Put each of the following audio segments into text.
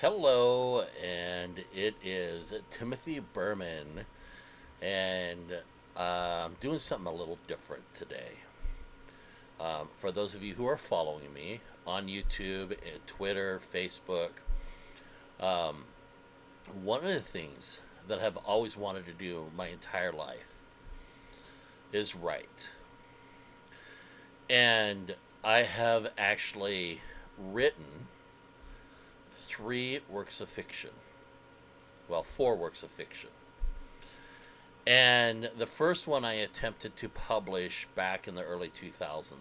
Hello, and it is Timothy Berman, and I'm doing something a little different today. For those of you who are following me on YouTube, and Twitter, Facebook, um, one of the things that I've always wanted to do my entire life is write. And I have actually written three works of fiction. Well, four works of fiction. And the first one I attempted to publish back in the early 2000s.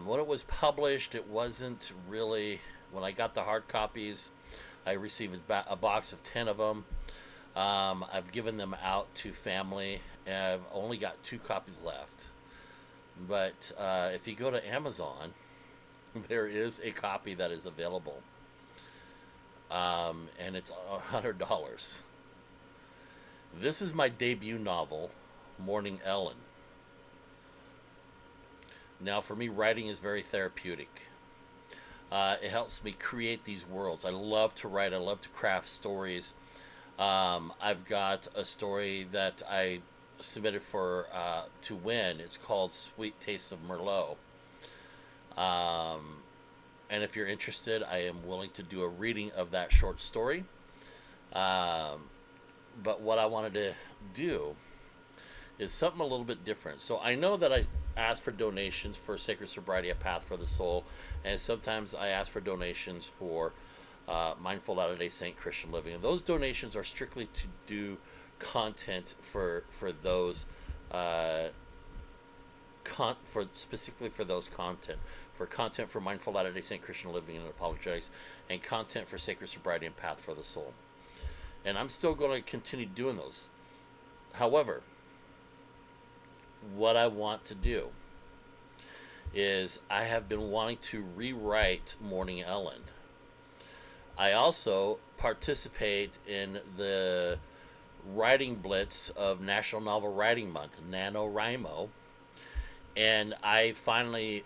When it was published, it wasn't really. When I got the hard copies, I received a box of 10 of them. I've given them out to family, and I've only got two copies left. But if you go to Amazon, there is a copy that is available, and it's $100. This is my debut novel, Mourning, Ellyn. Now, for me, writing is very therapeutic. It helps me create these worlds. I love to write. I love to craft stories. I've got a story that I submitted for to win. It's called Sweet Taste of Merlot. Um, and if you're interested, I am willing to do a reading of that short story. Um, but what I wanted to do is something a little bit different. So I know that I ask for donations for Sacred Sobriety, A Path for the Soul, and sometimes I ask for donations for Mindful Latter-day Saint Christian Living. And those donations are strictly to do content for those for specifically for those content for Mindful Latter-day Saint Christian Living and Apologetics, and content for Sacred Sobriety and Path for the Soul. And I'm still going to continue doing those. However, what I want to do is I have been wanting to rewrite Mourning, Ellyn. I also participate in the writing blitz of National Novel Writing Month, NaNoWriMo, and I finally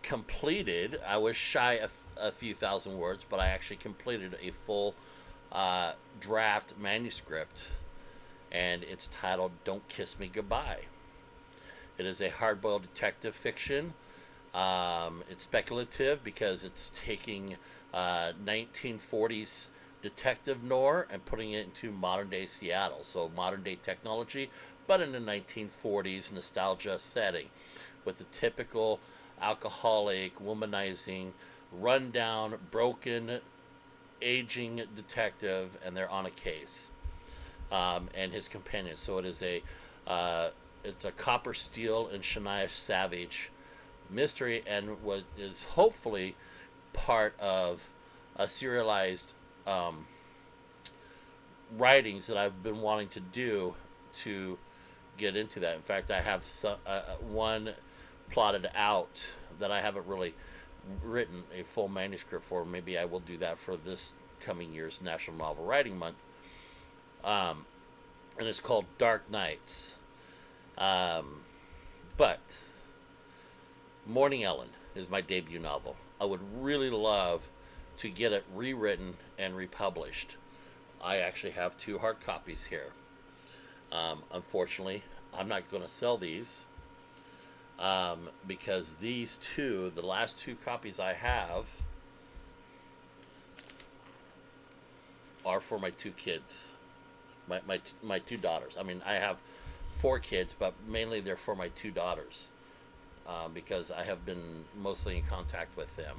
completed. I was shy a few thousand words, but I actually completed a full draft manuscript, and it's titled "Don't Kiss Me Goodbye." It is a hardboiled detective fiction. It's speculative because it's taking 1940s detective noir and putting it into modern day Seattle. So modern day technology, but in the 1940s nostalgia setting, with the typical alcoholic, womanizing, rundown, broken, aging detective, and they're on a case, and his companion. So it is it's a Copper Steel and Shania Savage mystery, and is hopefully part of a serialized writings that I've been wanting to do to get into that. In fact, I have one plotted out that I haven't really written a full manuscript for. Maybe I will do that for this coming year's National Novel Writing Month. And it's called Dark Nights. But Mourning, Ellyn is my debut novel. I would really love to get it rewritten and republished. I actually have two hard copies here. Unfortunately, I'm not going to sell these, because the last two copies I have, are for my two kids, my two daughters. I mean, I have four kids, but mainly they're for my two daughters, because I have been mostly in contact with them.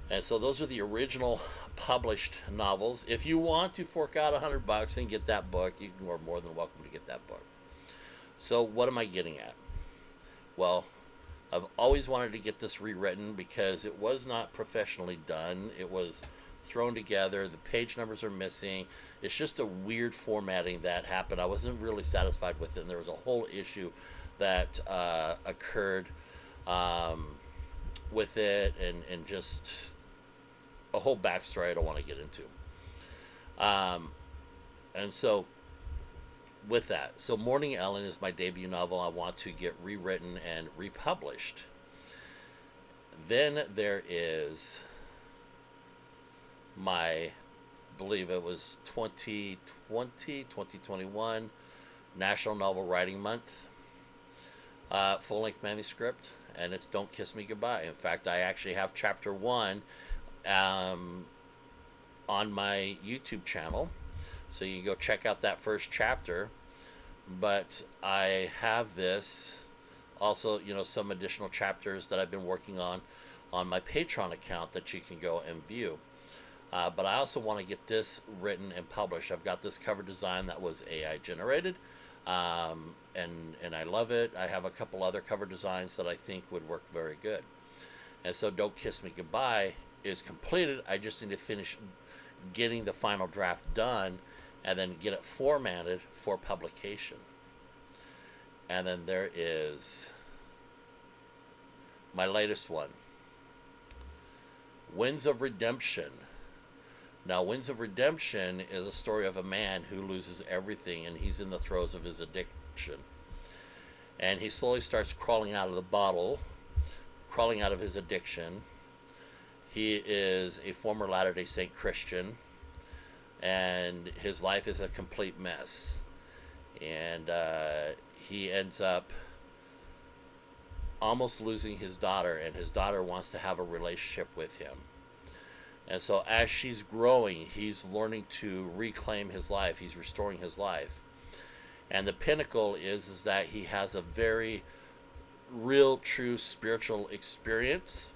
And so those are the original published novels. If you want to fork out $100 and get that book, you are more than welcome to get that book. So what am I getting at? Well, I've always wanted to get this rewritten because it was not professionally done. It was thrown together. The page numbers are missing. It's just a weird formatting that happened. I wasn't really satisfied with it, and there was a whole issue that occurred with it, and just a whole backstory I don't want to get into. And so with that, so Mourning, Ellyn is my debut novel. I want to get rewritten and republished. Then there is my, believe it was 2021 National Novel Writing Month full-length manuscript, and it's Don't Kiss Me Goodbye. In fact, I actually have chapter 1 on my YouTube channel, so you can go check out that first chapter. But I have this also, some additional chapters that I've been working on my Patreon account that you can go and view. But I also want to get this written and published. I've got this cover design that was AI generated, and I love it. I have a couple other cover designs that I think would work very good. And so Don't Kiss Me Goodbye is completed. I just need to finish getting the final draft done and then get it formatted for publication. And then there is my latest one, Winds of Redemption. Now, Winds of Redemption is a story of a man who loses everything, and he's in the throes of his addiction. And he slowly starts crawling out of the bottle, crawling out of his addiction. He is a former Latter-day Saint Christian, and his life is a complete mess. And he ends up almost losing his daughter, and his daughter wants to have a relationship with him. And so as she's growing, he's learning to reclaim his life. He's restoring his life. And the pinnacle is that he has a very real, true spiritual experience.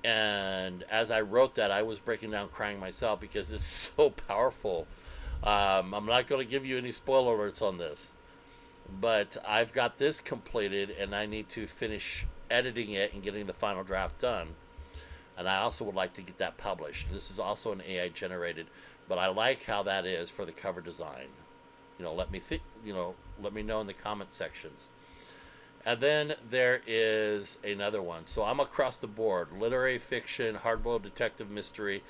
And as I wrote that, I was breaking down crying myself because it's so powerful. I'm not going to give you any spoiler alerts on this. But I've got this completed, and I need to finish editing it and getting the final draft done. And I also would like to get that published. This is also an AI generated, but I like how that is for the cover design. Let me let me know in the comment sections. And then there is another one. So I'm across the board: literary fiction, hardboiled detective mystery,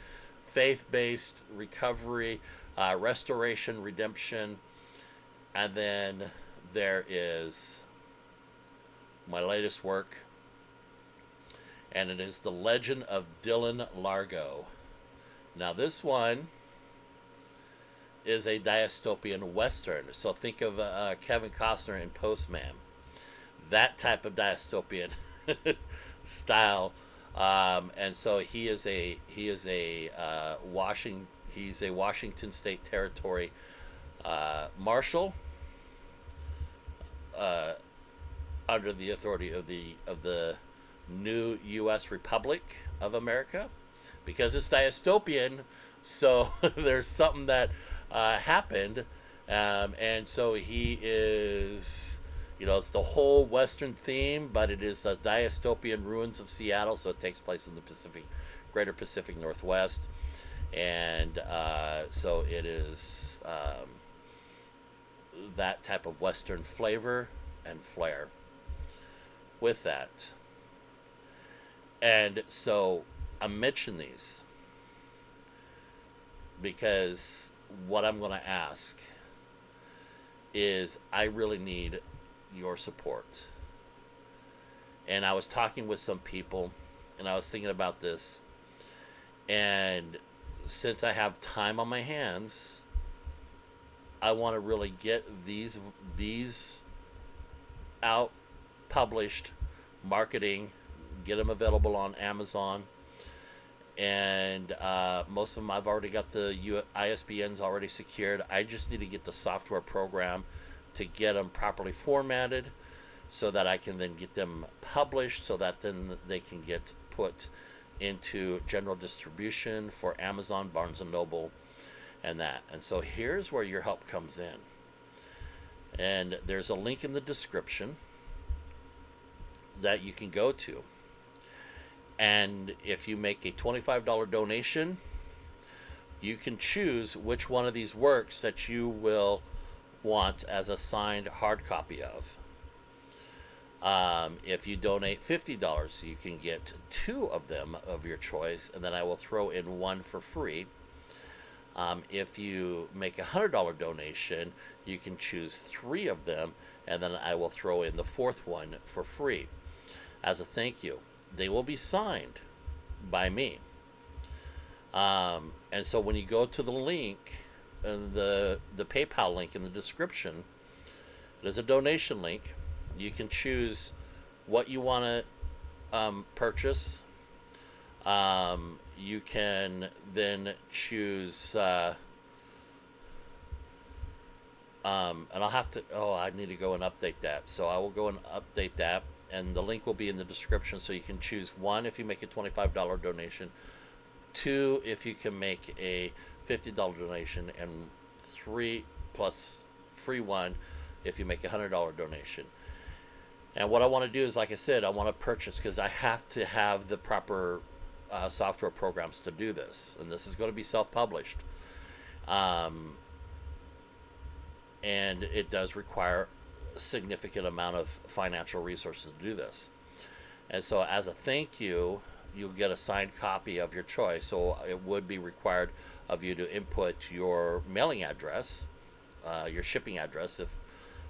faith-based, recovery, restoration, redemption, and then there is my latest work, and it is The Legend of Dillon Largo. Now, this one is a dystopian Western. So think of Kevin Costner in Postman. That type of dystopian style. And so he's a Washington State Territory marshal under the authority of the new U.S. Republic of America, because it's dystopian. So there's something that happened, and so he is, it's the whole Western theme, but it is the dystopian ruins of Seattle. So it takes place in the greater Pacific Northwest, and so it is that type of Western flavor and flair with that. And so I mention these because what I'm going to ask is, I really need your support. And I was talking with some people, and I was thinking about this, and since I have time on my hands, I want to really get these out, published, marketing, get them available on Amazon, and most of them I've already got the ISBNs already secured. I just need to get the software program to get them properly formatted so that I can then get them published, so that then they can get put into general distribution for Amazon, Barnes & Noble, and that. And so here's where your help comes in. And there's a link in the description that you can go to. And if you make a $25 donation, you can choose which one of these works that you will want as a signed hard copy of. If you donate $50, you can get 2 of them of your choice, and then I will throw in 1 for free. If you make a $100 donation, you can choose 3 of them, and then I will throw in the 4th one for free as a thank you. They will be signed by me. And so when you go to the link, and the PayPal link in the description, there's a donation link. You can choose what you want to purchase. You can then choose, and I'll have to, oh, I need to go and update that. So I will go and update that, and the link will be in the description. So you can choose one if you make a $25 donation, two if you can make a $50 donation, and three plus free one if you make a $100 donation. And what I want to do is, like I said, I want to purchase, because I have to have the proper software programs to do this, and this is going to be self-published, and it does require a significant amount of financial resources to do this. And so as a thank you, you'll get a signed copy of your choice. So it would be required of you to input your mailing address, your shipping address, if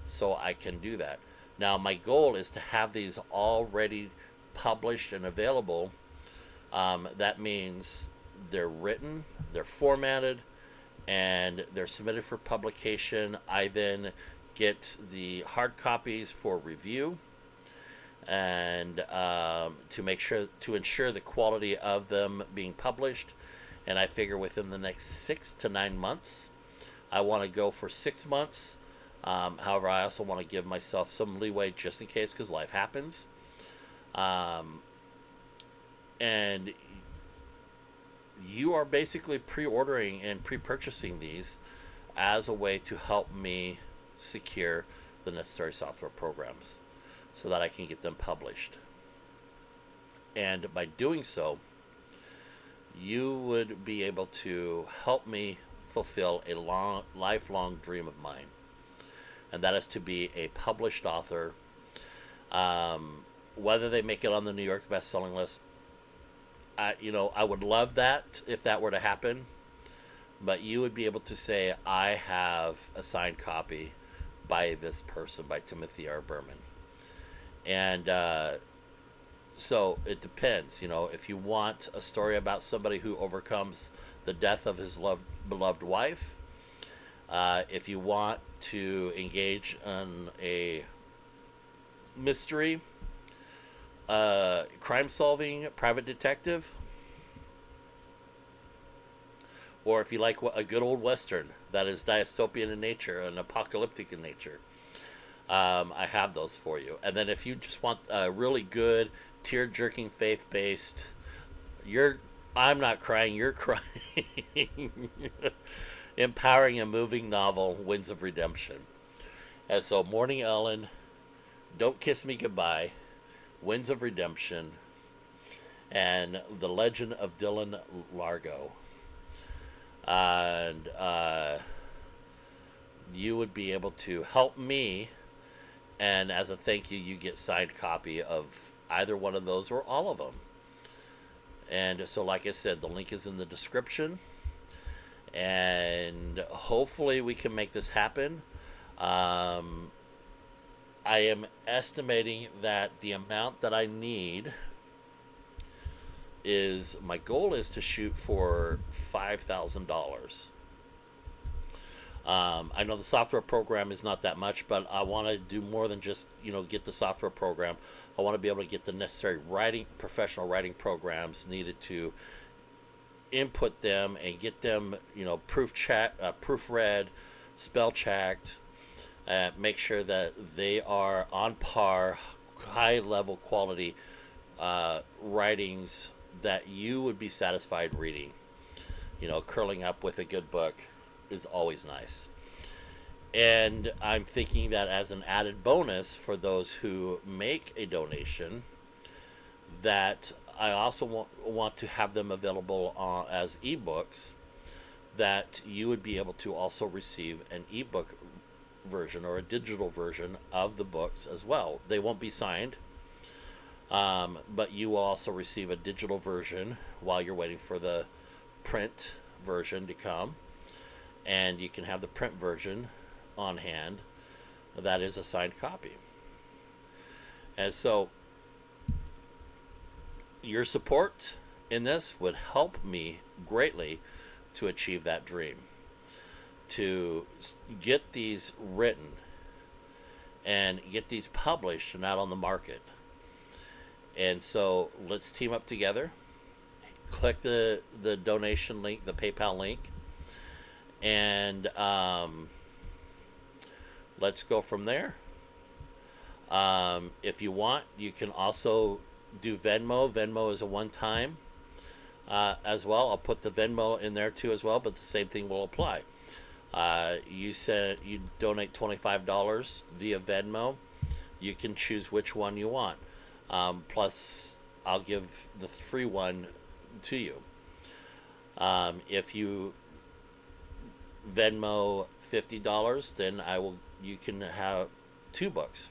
so I can do that. Now my goal is to have these already published and available. That means they're written, they're formatted, and they're submitted for publication. I then get the hard copies for review, and to ensure the quality of them being published. And I figure within the next 6 to 9 months. I want to go for 6 months. However, I also want to give myself some leeway just in case, because life happens. And you are basically pre-ordering and pre-purchasing these as a way to help me secure the necessary software programs so that I can get them published. And by doing so, you would be able to help me fulfill a lifelong dream of mine, and that is to be a published author. Whether they make it on the New York best-selling list, I would love that if that were to happen. But you would be able to say, I have a signed copy by this person, by Timothy R. Berman. And so it depends. If you want a story about somebody who overcomes the death of his beloved wife, if you want to engage in a mystery, crime-solving private detective, or if you like a good old Western that is dystopian in nature and apocalyptic in nature, I have those for you. And then if you just want a really good, tear-jerking, faith-based, I'm not crying, you're crying, empowering and moving novel, Winds of Redemption. And so Mourning, Ellyn, Don't Kiss Me Goodbye, Winds of Redemption, and The Legend of Dillon Largo. And you would be able to help me, and as a thank you, you get signed copy of either one of those or all of them. And so, like I said, the link is in the description, and hopefully we can make this happen. I am estimating that the amount that I need is, my goal is to shoot for $5,000. I know the software program is not that much, but I want to do more than just, get the software program. I want to be able to get the necessary professional writing programs needed to input them and get them, proofread, spell checked, make sure that they are on par, high level quality writings that you would be satisfied reading. Curling up with a good book is always nice. And I'm thinking that as an added bonus for those who make a donation, that I also want to have them available as ebooks, that you would be able to also receive an ebook version or a digital version of the books as well. They won't be signed, but you will also receive a digital version while you're waiting for the print version to come, and you can have the print version on hand that is a signed copy. And so your support in this would help me greatly to achieve that dream, to get these written and get these published and out on the market. And so let's team up together. Click the donation link, the PayPal link, and let's go from there. If you want, you can also do Venmo. Venmo is a one-time as well. I'll put the Venmo in there too as well, but the same thing will apply. You said you donate $25 via Venmo. You can choose which one you want. Plus, I'll give the free one to you. If you Venmo $50, then you can have 2 books.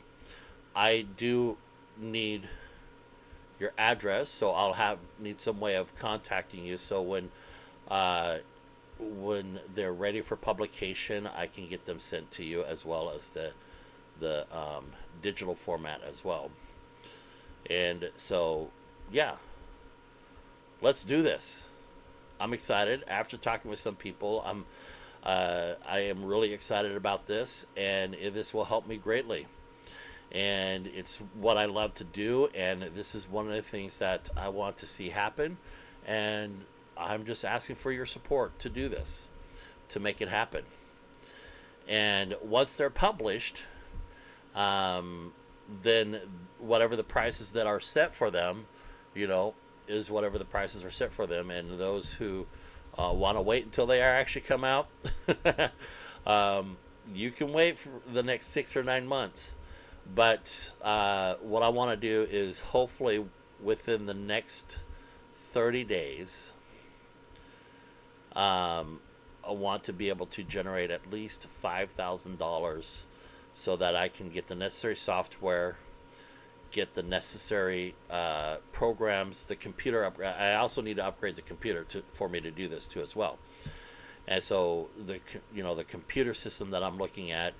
I do need your address, so I'll need some way of contacting you. So when they're ready for publication, I can get them sent to you, as well as the digital format as well. And so, yeah, let's do this. I'm excited. After talking with some people, I am really excited about this, and this will help me greatly. And it's what I love to do, and this is one of the things that I want to see happen. And I'm just asking for your support to do this, to make it happen. And once they're published, then whatever the prices that are set for them, is whatever the prices are set for them. And those who want to wait until they are actually come out, you can wait for the next 6 or 9 months. But what I want to do is hopefully within the next 30 days, I want to be able to generate at least $5,000 so that I can get the necessary software, get the necessary programs, the computer upgrade. I also need to upgrade the computer for me to do this too as well. And so the computer system that I'm looking at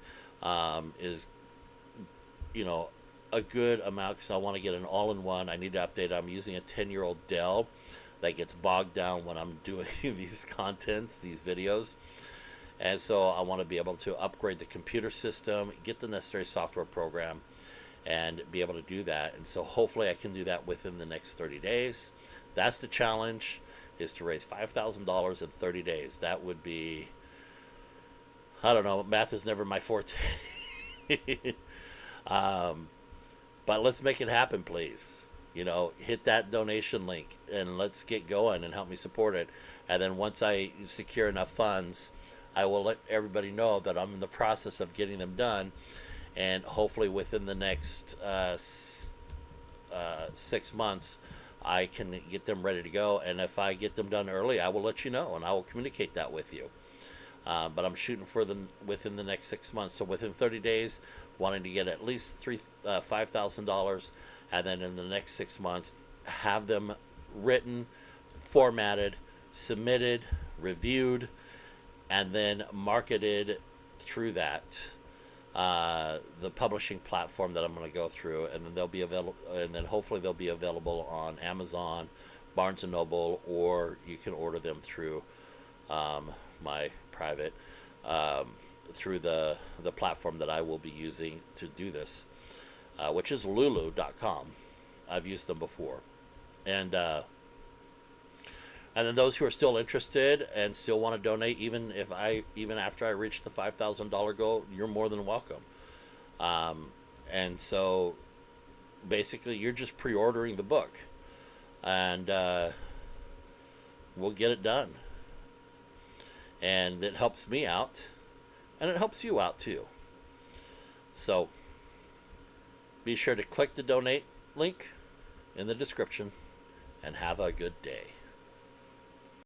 is a good amount, because I want to get an all-in-one. I need to update. I'm using a 10-year-old Dell that gets bogged down when I'm doing these videos. And so I want to be able to upgrade the computer system, get the necessary software program, and be able to do that. And so hopefully I can do that within the next 30 days. That's the challenge, is to raise $5,000 in 30 days. That would be, I don't know, math is never my forte. But let's make it happen, please. Hit that donation link and let's get going and help me support it. And then once I secure enough funds, I will let everybody know that I'm in the process of getting them done, and hopefully within the next 6 months I can get them ready to go. And if I get them done early, I will let you know, and I will communicate that with you. But I'm shooting for within the next 6 months. So within 30 days, wanting to get at least $5,000, and then in the next 6 months, have them written, formatted, submitted, reviewed, and then marketed through that the publishing platform that I'm going to go through, and then they'll be available. And then hopefully they'll be available on Amazon, Barnes and Noble, or you can order them through my private through the platform that I will be using to do this, which is lulu.com. I've used them before. And then those who are still interested and still want to donate, even after I reach the $5,000 goal, you're more than welcome. And so basically you're just pre-ordering the book, and we'll get it done. And it helps me out, and it helps you out too. So be sure to click the donate link in the description, and have a good day.